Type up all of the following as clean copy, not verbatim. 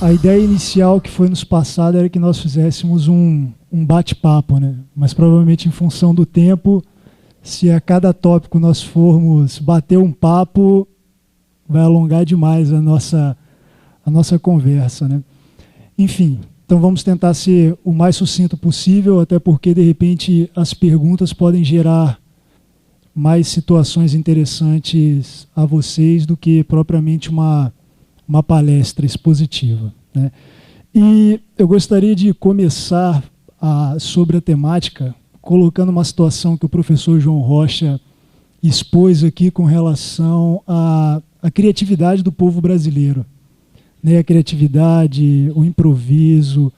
A ideia inicial que foi nos passada era que nós fizéssemos um bate-papo, né? Mas provavelmente em função do tempo, se a cada tópico nós formos bater um papo, vai alongar demais a nossa conversa, né? Enfim, então vamos tentar ser o mais sucinto possível, até porque de repente as perguntas podem gerar mais situações interessantes a vocês do que propriamente uma palestra expositiva, né? E eu gostaria de começar sobre a temática colocando uma situação que o professor João Rocha expôs aqui com relação à criatividade do povo brasileiro, né? A criatividade, o improviso,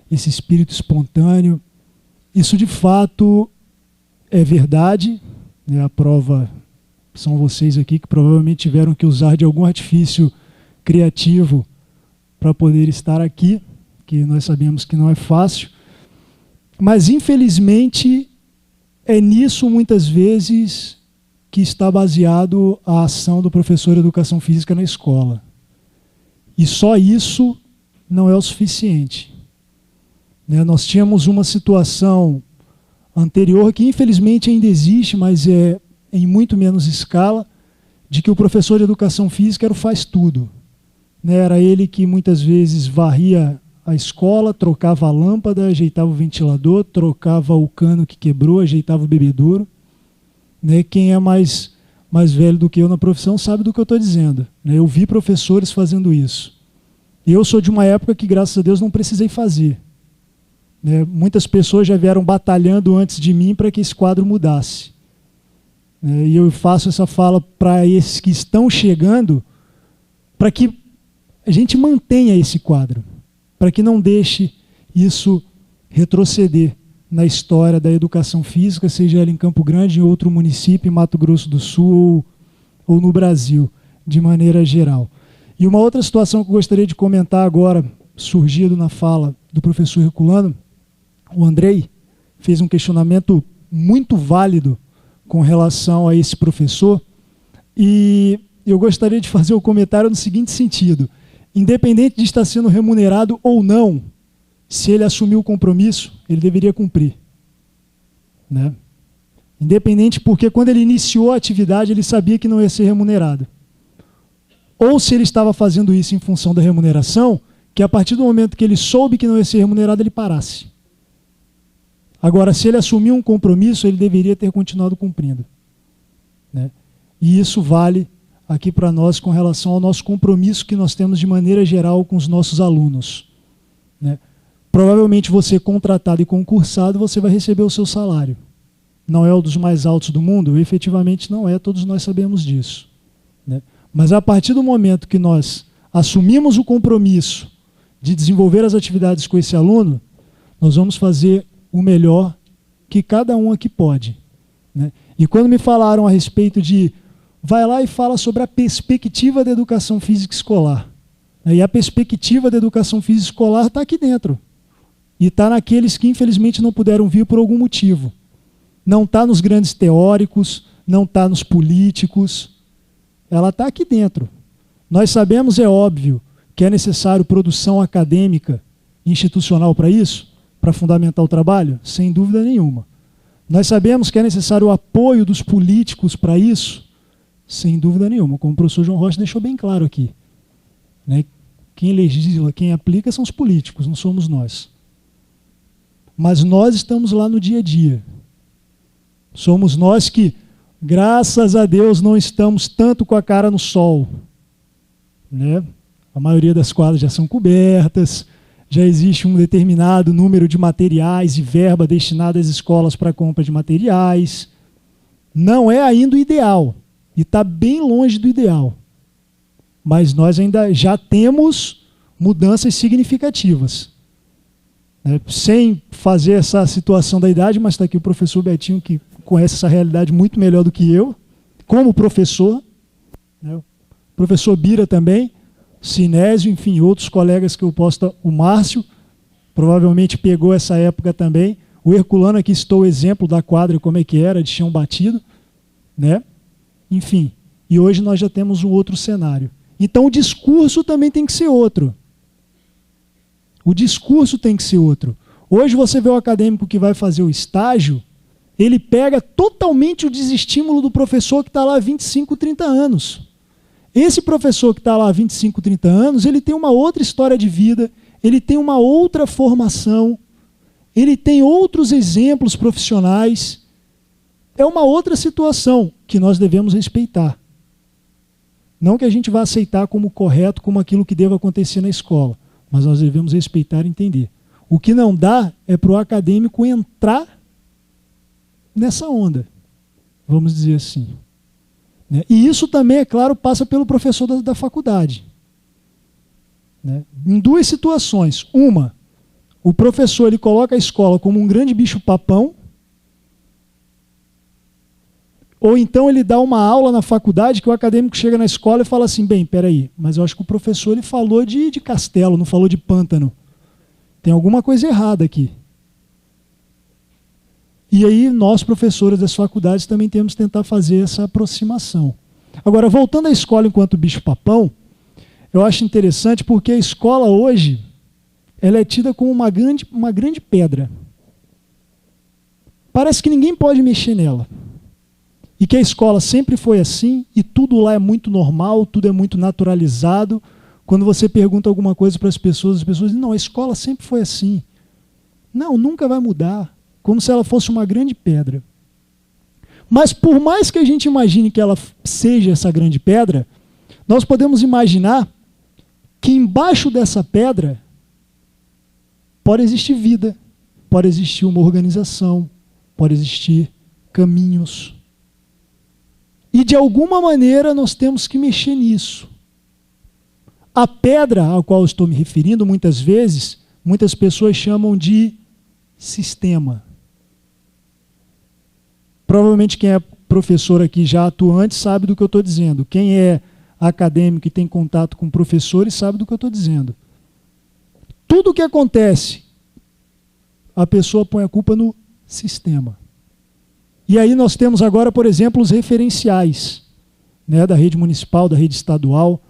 esse espírito espontâneo. Isso de fato é verdade, né? A prova são vocês aqui que provavelmente tiveram que usar de algum artifício criativo para poder estar aqui, que nós sabemos que não é fácil, mas infelizmente é nisso muitas vezes que está baseado a ação do professor de educação física na escola. E só isso não é o suficiente, né? Nós tínhamos uma situação anterior que infelizmente ainda existe, mas é em muito menos escala, de que o professor de educação física era o faz-tudo, né? Era ele que muitas vezes varria a escola, trocava a lâmpada, ajeitava o ventilador, trocava o cano que quebrou, ajeitava o bebedouro, né? Quem é mais velho do que eu na profissão sabe do que eu estou dizendo, né? Eu vi professores fazendo isso. E eu sou de uma época que, graças a Deus, não precisei fazer, né? Muitas pessoas já vieram batalhando antes de mim para que esse quadro mudasse, né? E eu faço essa fala para esses que estão chegando, para que a gente mantenha esse quadro, para que não deixe isso retroceder na história da educação física, seja ela em Campo Grande, em outro município, em Mato Grosso do Sul ou no Brasil, de maneira geral. E uma outra situação que eu gostaria de comentar agora, surgido na fala do professor Herculano, o Andrei fez um questionamento muito válido com relação a esse professor, e eu gostaria de fazer o comentário no seguinte sentido: independente de estar sendo remunerado ou não, se ele assumiu o compromisso, ele deveria cumprir, né? Independente, porque quando ele iniciou a atividade, ele sabia que não ia ser remunerado. Ou se ele estava fazendo isso em função da remuneração, que a partir do momento que ele soube que não ia ser remunerado, ele parasse. Agora, se ele assumiu um compromisso, ele deveria ter continuado cumprindo, né? E isso vale aqui para nós com relação ao nosso compromisso que nós temos de maneira geral com os nossos alunos, né? Provavelmente você contratado e concursado, você vai receber o seu salário. Não é um dos mais altos do mundo? Efetivamente não é, todos nós sabemos disso, né? Mas a partir do momento que nós assumimos o compromisso de desenvolver as atividades com esse aluno, nós vamos fazer o melhor que cada um aqui pode, né? E quando me falaram a respeito de vai lá e fala sobre a perspectiva da educação física escolar, e a perspectiva da educação física escolar está aqui dentro. E está naqueles que infelizmente não puderam vir por algum motivo. Não está nos grandes teóricos, não está nos políticos. Ela está aqui dentro. Nós sabemos, é óbvio, que é necessário produção acadêmica institucional para isso, para fundamentar o trabalho? Sem dúvida nenhuma. Nós sabemos que é necessário o apoio dos políticos para isso? Sem dúvida nenhuma, como o professor João Rocha deixou bem claro aqui, né? Quem legisla, quem aplica são os políticos, não somos nós. Mas nós estamos lá no dia a dia. Somos nós que, graças a Deus, não estamos tanto com a cara no sol, né? A maioria das quadras já são cobertas, já existe um determinado número de materiais e verba destinada às escolas para compra de materiais. Não é ainda o ideal, e está bem longe do ideal. Mas nós ainda já temos mudanças significativas, né? Sem fazer essa situação da idade, mas está aqui o professor Betinho, que conhece essa realidade muito melhor do que eu, como professor, né? O professor Bira também, Sinésio, enfim, outros colegas que eu posso... O Márcio provavelmente pegou essa época também. O Herculano aqui citou o exemplo da quadra, como é que era, de chão batido, né? Enfim, e hoje nós já temos um outro cenário. Então o discurso também tem que ser outro. O discurso tem que ser outro. Hoje você vê o acadêmico que vai fazer o estágio, ele pega totalmente o desestímulo do professor que está lá há 25, 30 anos. Esse professor que está lá há 25, 30 anos, ele tem uma outra história de vida, ele tem uma outra formação, ele tem outros exemplos profissionais. É uma outra situação que nós devemos respeitar. Não que a gente vá aceitar como correto, como aquilo que deva acontecer na escola, mas nós devemos respeitar e entender. O que não dá é para o acadêmico entrar nessa onda, vamos dizer assim. E isso também, é claro, passa pelo professor da faculdade. Em duas situações. Uma, o professor ele coloca a escola como um grande bicho-papão, ou então ele dá uma aula na faculdade que o acadêmico chega na escola e fala assim, bem, peraí, mas eu acho que o professor ele falou de castelo, não falou de pântano. Tem alguma coisa errada aqui. E aí nós, professores das faculdades, também temos que tentar fazer essa aproximação. Agora, voltando à escola enquanto bicho-papão, eu acho interessante porque a escola hoje ela é tida como uma grande pedra. Parece que ninguém pode mexer nela. E que a escola sempre foi assim, e tudo lá é muito normal, tudo é muito naturalizado. Quando você pergunta alguma coisa para as pessoas dizem, não, a escola sempre foi assim. Não, nunca vai mudar. Como se ela fosse uma grande pedra. Mas por mais que a gente imagine que ela seja essa grande pedra, nós podemos imaginar que embaixo dessa pedra pode existir vida, pode existir uma organização, pode existir caminhos. E de alguma maneira nós temos que mexer nisso. A pedra a qual eu estou me referindo, muitas vezes, muitas pessoas chamam de sistema. Provavelmente quem é professor aqui já atuante sabe do que eu estou dizendo. Quem é acadêmico e tem contato com professores sabe do que eu estou dizendo. Tudo o que acontece, a pessoa põe a culpa no sistema. E aí nós temos agora, por exemplo, os referenciais, da rede municipal, da rede estadual.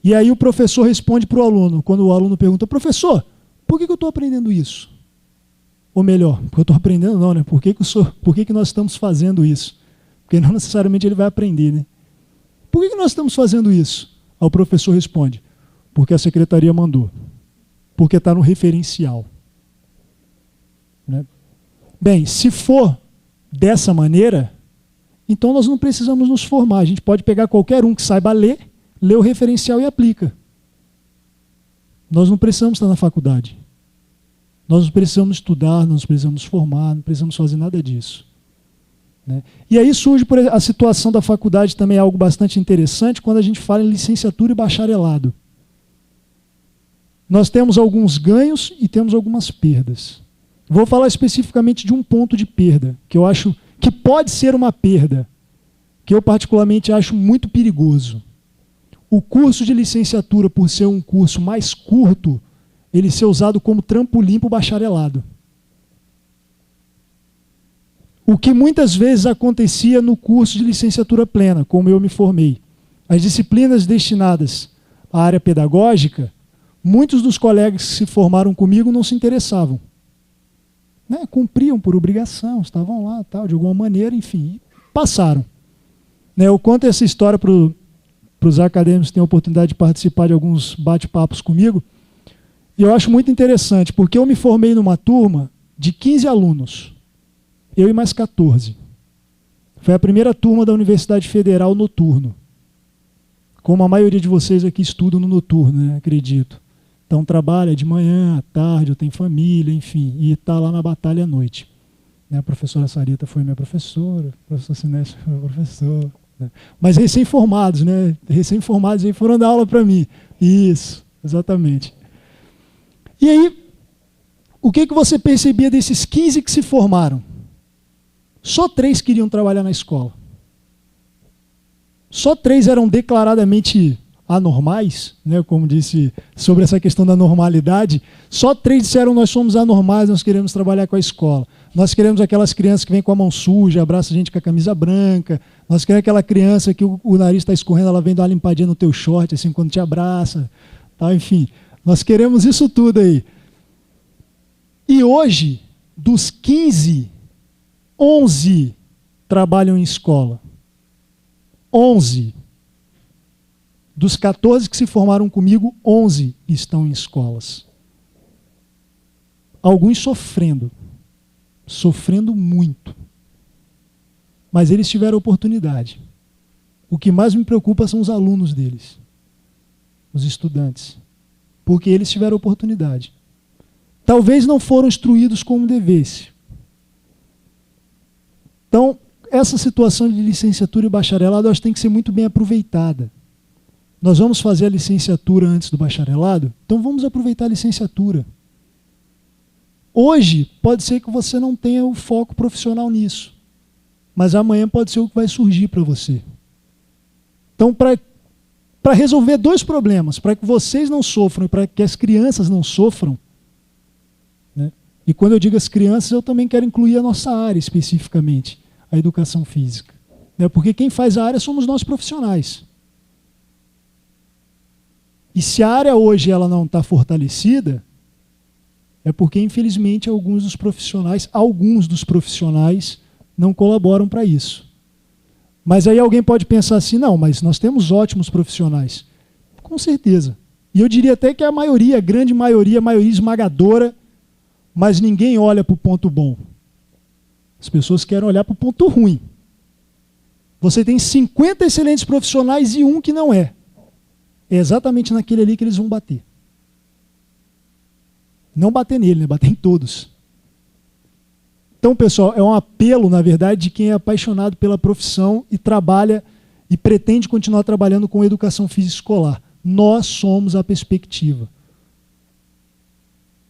E aí o professor responde para o aluno, quando o aluno pergunta, professor, por que eu estou aprendendo isso? Ou melhor, porque eu estou aprendendo não, Por que nós estamos fazendo isso? Porque não necessariamente ele vai aprender, Por que nós estamos fazendo isso? Aí o professor responde, porque a secretaria mandou. Porque está no referencial. Bem, se for dessa maneira, então nós não precisamos nos formar. A gente pode pegar qualquer um que saiba ler, lê o referencial e aplica. Nós não precisamos estar na faculdade. Nós não precisamos estudar, não precisamos formar, não precisamos fazer nada disso. E aí surge a situação da faculdade também é algo bastante interessante quando a gente fala em licenciatura e bacharelado. Nós temos alguns ganhos e temos algumas perdas. Vou falar especificamente de um ponto de perda, que eu acho que pode ser uma perda, que eu particularmente acho muito perigoso. O curso de licenciatura, por ser um curso mais curto, ele ser usado como trampolim para o bacharelado. O que muitas vezes acontecia no curso de licenciatura plena, como eu me formei. As disciplinas destinadas à área pedagógica, muitos dos colegas que se formaram comigo não se interessavam. Cumpriam por obrigação, estavam lá, tal, de alguma maneira, enfim, passaram. Eu conto essa história para os acadêmicos que têm a oportunidade de participar de alguns bate-papos comigo, e eu acho muito interessante, porque eu me formei numa turma de 15 alunos, eu e mais 14. Foi a primeira turma da Universidade Federal noturno, como a maioria de vocês aqui estudam no noturno, acredito. Então trabalha de manhã, à tarde, eu tenho família, enfim, e está lá na batalha à noite. A professora Sarita foi minha professora, o professor Sinésio foi meu professor. Mas recém-formados, recém-formados aí foram dar aula para mim. Isso, exatamente. E aí, o que você percebia desses 15 que se formaram? Só 3 queriam trabalhar na escola. Só 3 eram declaradamente anormais, como disse sobre essa questão da normalidade. Só 3 disseram, nós somos anormais, nós queremos trabalhar com a escola. Nós queremos aquelas crianças que vêm com a mão suja, abraçam a gente com a camisa branca. Nós queremos aquela criança que o nariz está escorrendo, ela vem dar uma limpadinha no teu short, assim, quando te abraça. Enfim, nós queremos isso tudo aí. E hoje, dos 15, 11 trabalham em escola. 11. Dos 14 que se formaram comigo, 11 estão em escolas. Alguns sofrendo muito. Mas eles tiveram oportunidade. O que mais me preocupa são os alunos deles, os estudantes, porque eles tiveram oportunidade. Talvez não foram instruídos como devesse. Então, essa situação de licenciatura e bacharelado, eu acho que tem que ser muito bem aproveitada. Nós vamos fazer a licenciatura antes do bacharelado, então vamos aproveitar a licenciatura. Hoje, pode ser que você não tenha o foco profissional nisso, mas amanhã pode ser o que vai surgir para você. Então, para resolver dois problemas, para que vocês não sofram e para que as crianças não sofram, né? E quando eu digo as crianças, eu também quero incluir a nossa área especificamente, a educação física. Né? Porque quem faz a área somos nós profissionais. E se a área hoje ela não está fortalecida, é porque, infelizmente, alguns dos profissionais não colaboram para isso. Mas aí alguém pode pensar assim, não, mas nós temos ótimos profissionais. Com certeza. E eu diria até que a maioria, a grande maioria, a maioria esmagadora, mas ninguém olha para o ponto bom. As pessoas querem olhar para o ponto ruim. Você tem 50 excelentes profissionais e um que não é. É exatamente naquele ali que eles vão bater. Não bater nele, né? Bater em todos. Então, pessoal, é um apelo, na verdade, de quem é apaixonado pela profissão e trabalha e pretende continuar trabalhando com educação física escolar. Nós somos a perspectiva.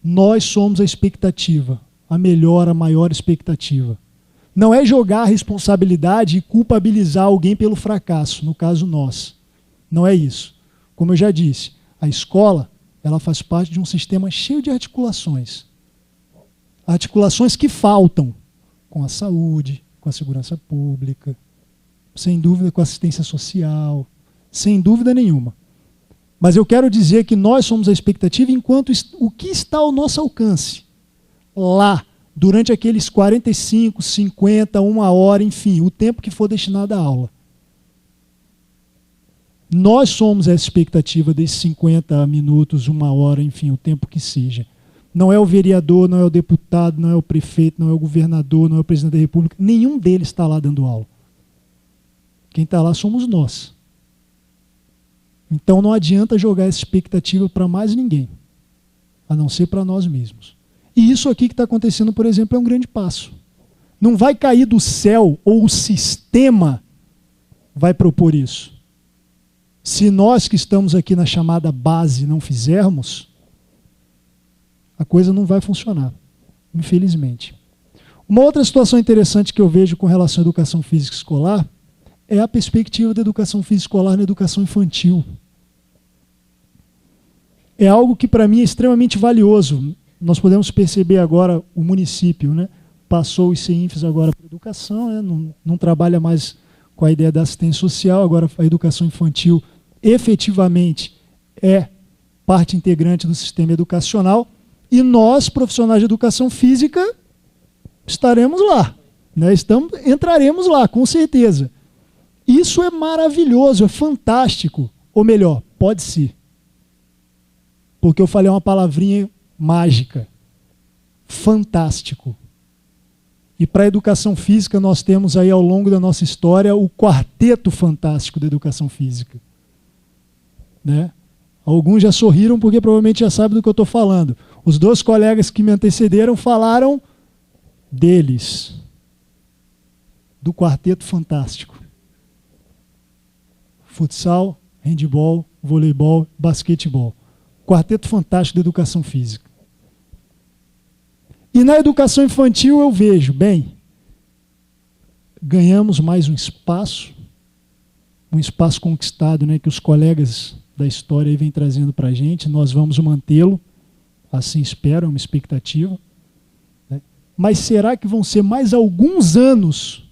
Nós somos a expectativa. A melhor, a maior expectativa. Não é jogar a responsabilidade e culpabilizar alguém pelo fracasso, no caso nós. Não é isso. Como eu já disse, a escola ela faz parte de um sistema cheio de articulações. Articulações que faltam com a saúde, com a segurança pública, sem dúvida com a assistência social, sem dúvida nenhuma. Mas eu quero dizer que nós somos a expectativa enquanto o que está ao nosso alcance, lá, durante aqueles 45, 50, 1 hora, enfim, o tempo que for destinado à aula. Nós somos a expectativa desses 50 minutos, 1 hora, enfim, o tempo que seja. Não é o vereador, não é o deputado, não é o prefeito, não é o governador, não é o presidente da República. Nenhum deles está lá dando aula. Quem está lá somos nós. Então não adianta jogar essa expectativa para mais ninguém, a não ser para nós mesmos. E isso aqui que está acontecendo, por exemplo, é um grande passo. Não vai cair do céu ou o sistema vai propor isso. Se nós que estamos aqui na chamada base não fizermos, a coisa não vai funcionar, infelizmente. Uma outra situação interessante que eu vejo com relação à educação física escolar é a perspectiva da educação física escolar na educação infantil. É algo que para mim é extremamente valioso. Nós podemos perceber agora o município, né? Passou os CEINFs agora para a educação, né? Não trabalha mais com a ideia da assistência social, agora a educação infantil efetivamente é parte integrante do sistema educacional e nós, profissionais de educação física, estaremos lá, né? Entraremos lá, com certeza. Isso é maravilhoso, é fantástico. Ou melhor, pode ser. Porque eu falei uma palavrinha mágica. Fantástico. E para a educação física nós temos aí ao longo da nossa história o quarteto fantástico da educação física. Né? Alguns já sorriram porque provavelmente já sabem do que eu estou falando. Os 2 colegas que me antecederam falaram deles. Do quarteto fantástico. Futsal, handebol, voleibol, basquetebol. Quarteto fantástico da educação física. E na educação infantil eu vejo, bem, ganhamos mais um espaço conquistado, né, que os colegas da história aí vêm trazendo para a gente, nós vamos mantê-lo, assim espero, é uma expectativa. Né? Mas será que vão ser mais alguns anos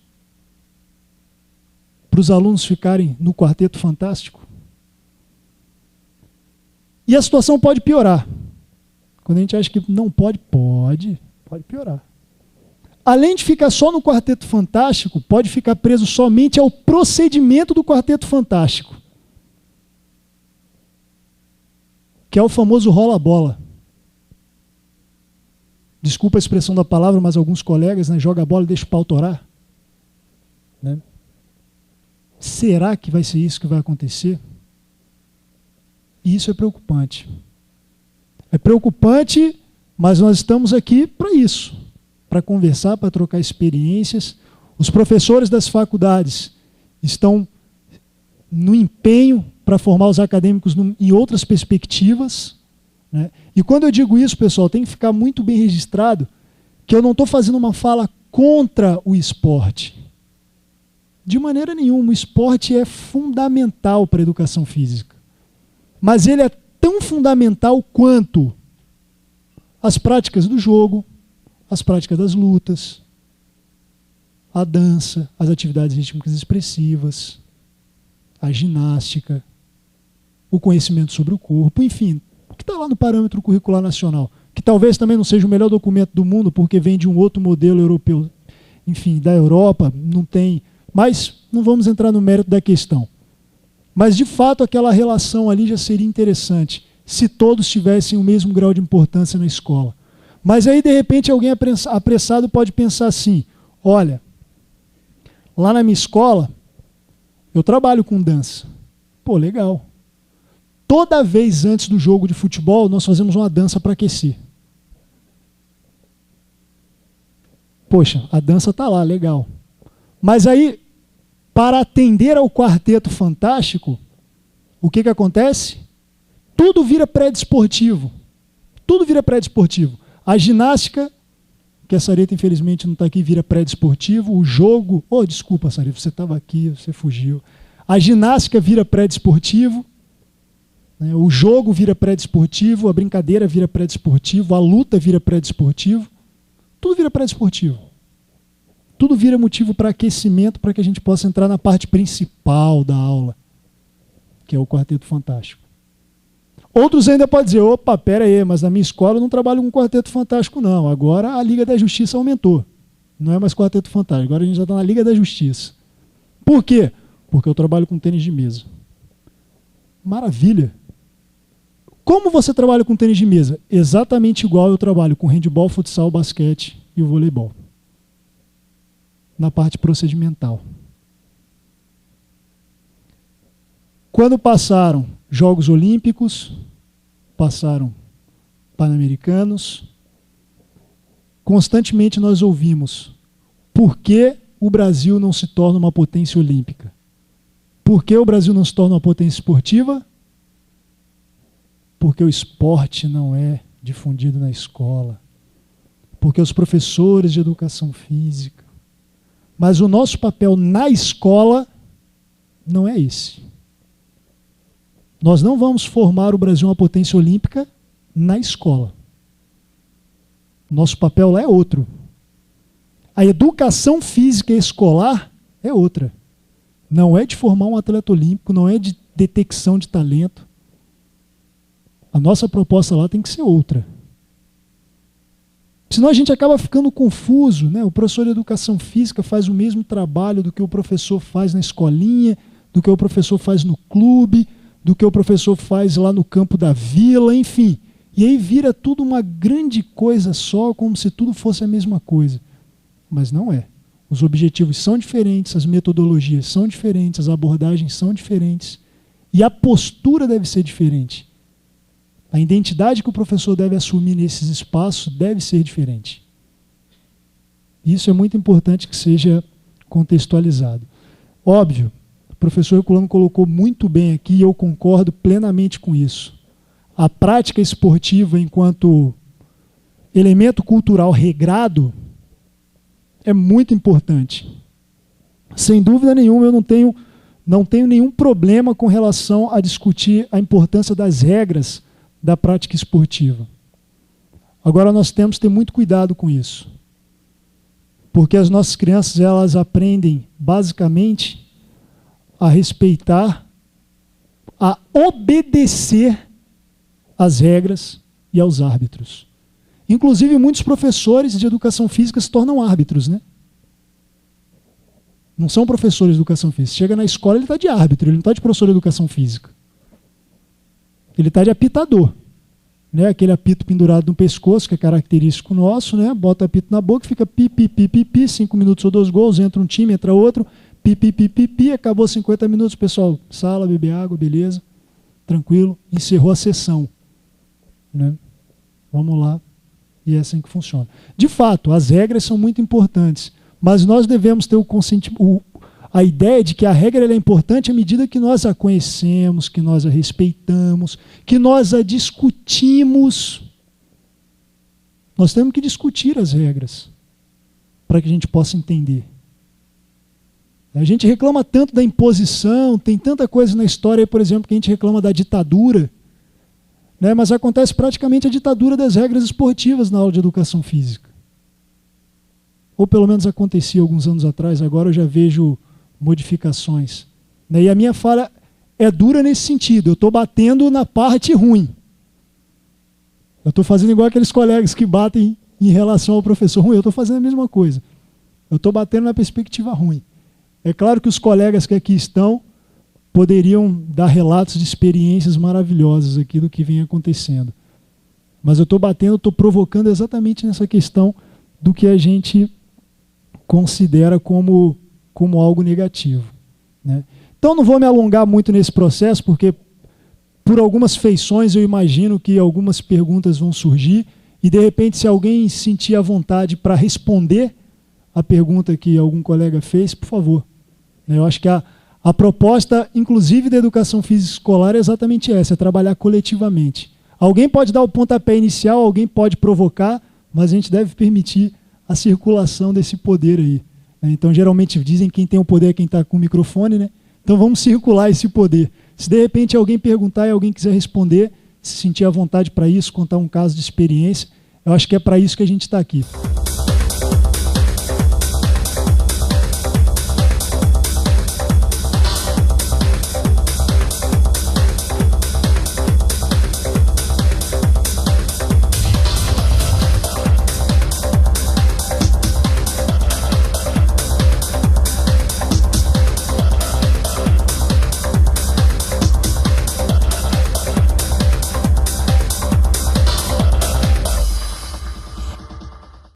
para os alunos ficarem no quarteto fantástico? E a situação pode piorar. Quando a gente acha que não pode, pode piorar. Além de ficar só no Quarteto Fantástico, pode ficar preso somente ao procedimento do Quarteto Fantástico, que é o famoso rola-bola. Desculpa a expressão da palavra, mas alguns colegas, né, joga a bola e deixa o pau torar. Né? Será que vai ser isso que vai acontecer? E isso é preocupante. É preocupante, mas nós estamos aqui para isso, para conversar, para trocar experiências. Os professores das faculdades estão no empenho para formar os acadêmicos em outras perspectivas. Né? E quando eu digo isso, pessoal, tem que ficar muito bem registrado que eu não estou fazendo uma fala contra o esporte. De maneira nenhuma, o esporte é fundamental para a educação física. Mas ele é tão fundamental quanto as práticas do jogo, as práticas das lutas, a dança, as atividades rítmicas expressivas, a ginástica, o conhecimento sobre o corpo, enfim, o que está lá no parâmetro curricular nacional, que talvez também não seja o melhor documento do mundo, porque vem de um outro modelo europeu, enfim, da Europa, não tem, mas não vamos entrar no mérito da questão. Mas, de fato, aquela relação ali já seria interessante, se todos tivessem o mesmo grau de importância na escola. Mas aí, de repente, alguém apressado pode pensar assim, olha, lá na minha escola, eu trabalho com dança. Pô, legal. Toda vez antes do jogo de futebol, nós fazemos uma dança para aquecer. Poxa, a dança está lá, legal. Mas aí, para atender ao Quarteto Fantástico, o que acontece? Tudo vira pré-desportivo. Tudo vira pré-desportivo. A ginástica, que a Sareta infelizmente não está aqui, vira pré-desportivo. O jogo... Oh, desculpa, Sareta, você estava aqui, você fugiu. A ginástica vira pré-desportivo. Né? O jogo vira pré-desportivo, a brincadeira vira pré-desportivo, a luta vira pré-desportivo. Tudo vira pré-desportivo. Tudo vira motivo para aquecimento, para que a gente possa entrar na parte principal da aula, que é o Quarteto Fantástico. Outros ainda podem dizer, opa, pera aí, mas na minha escola eu não trabalho com Quarteto Fantástico não, agora a Liga da Justiça aumentou. Não é mais Quarteto Fantástico, agora a gente já está na Liga da Justiça. Por quê? Porque eu trabalho com tênis de mesa. Maravilha! Como você trabalha com tênis de mesa? Exatamente igual eu trabalho com handebol, futsal, basquete e o voleibol. Na parte procedimental. Quando passaram Jogos Olímpicos, passaram Pan-Americanos, constantemente nós ouvimos por que o Brasil não se torna uma potência olímpica? Por que o Brasil não se torna uma potência esportiva? Porque o esporte não é difundido na escola. Porque os professores de educação física. Mas o nosso papel na escola não é esse. Nós não vamos formar o Brasil uma potência olímpica na escola. Nosso papel lá é outro. A educação física escolar é outra. Não é de formar um atleta olímpico, não é de detecção de talento. A nossa proposta lá tem que ser outra. Senão a gente acaba ficando confuso, né? O professor de educação física faz o mesmo trabalho do que o professor faz na escolinha, do que o professor faz no clube, do que o professor faz lá no campo da vila, enfim. E aí vira tudo uma grande coisa só, como se tudo fosse a mesma coisa. Mas não é. Os objetivos são diferentes, as metodologias são diferentes, as abordagens são diferentes. E a postura deve ser diferente. A identidade que o professor deve assumir nesses espaços deve ser diferente. Isso é muito importante que seja contextualizado. Óbvio, o professor Herculano colocou muito bem aqui e eu concordo plenamente com isso. A prática esportiva enquanto elemento cultural regrado é muito importante. Sem dúvida nenhuma, eu não tenho nenhum problema com relação a discutir a importância das regras da prática esportiva. Agora nós temos que ter muito cuidado com isso. Porque as nossas crianças, elas aprendem basicamente a respeitar, a obedecer as regras e aos árbitros. Inclusive, muitos professores de educação física se tornam árbitros, né? Não são professores de educação física. Chega na escola, ele está de árbitro, ele não está de professor de educação física. Ele está de apitador. Né? Aquele apito pendurado no pescoço, que é característico nosso, né? Bota o apito na boca, fica pi, pi, pi, pi, pi, 5 minutos ou 2 gols, entra um time, entra outro, pi, pi, pi, pi, pi, acabou 50 minutos, pessoal, sala, beber água, beleza, tranquilo, encerrou a sessão. Né? Vamos lá. E é assim que funciona. De fato, as regras são muito importantes, mas nós devemos ter a ideia de que a regra ela é importante à medida que nós a conhecemos, que nós a respeitamos, que nós a discutimos. Nós temos que discutir as regras para que a gente possa entender. A gente reclama tanto da imposição, tem tanta coisa na história, por exemplo, que a gente reclama da ditadura, né? Mas acontece praticamente a ditadura das regras esportivas na aula de educação física. Ou pelo menos acontecia alguns anos atrás, agora eu já vejo modificações. Né? E a minha fala é dura nesse sentido, eu estou batendo na parte ruim. Eu estou fazendo igual aqueles colegas que batem em relação ao professor ruim, eu estou fazendo a mesma coisa. Eu estou batendo na perspectiva ruim. É claro que os colegas que aqui estão poderiam dar relatos de experiências maravilhosas aqui do que vem acontecendo. Mas eu estou batendo, estou provocando exatamente nessa questão do que a gente considera como algo negativo. Né? Então não vou me alongar muito nesse processo, porque por algumas feições eu imagino que algumas perguntas vão surgir, e de repente se alguém sentir a vontade para responder a pergunta que algum colega fez, por favor. Eu acho que a proposta, inclusive da educação física escolar, é exatamente essa, é trabalhar coletivamente. Alguém pode dar o pontapé inicial, alguém pode provocar, mas a gente deve permitir a circulação desse poder aí. Então, geralmente dizem que quem tem o poder é quem está com o microfone, né? Então vamos circular esse poder. Se de repente alguém perguntar e alguém quiser responder, se sentir à vontade para isso, contar um caso de experiência, eu acho que é para isso que a gente está aqui.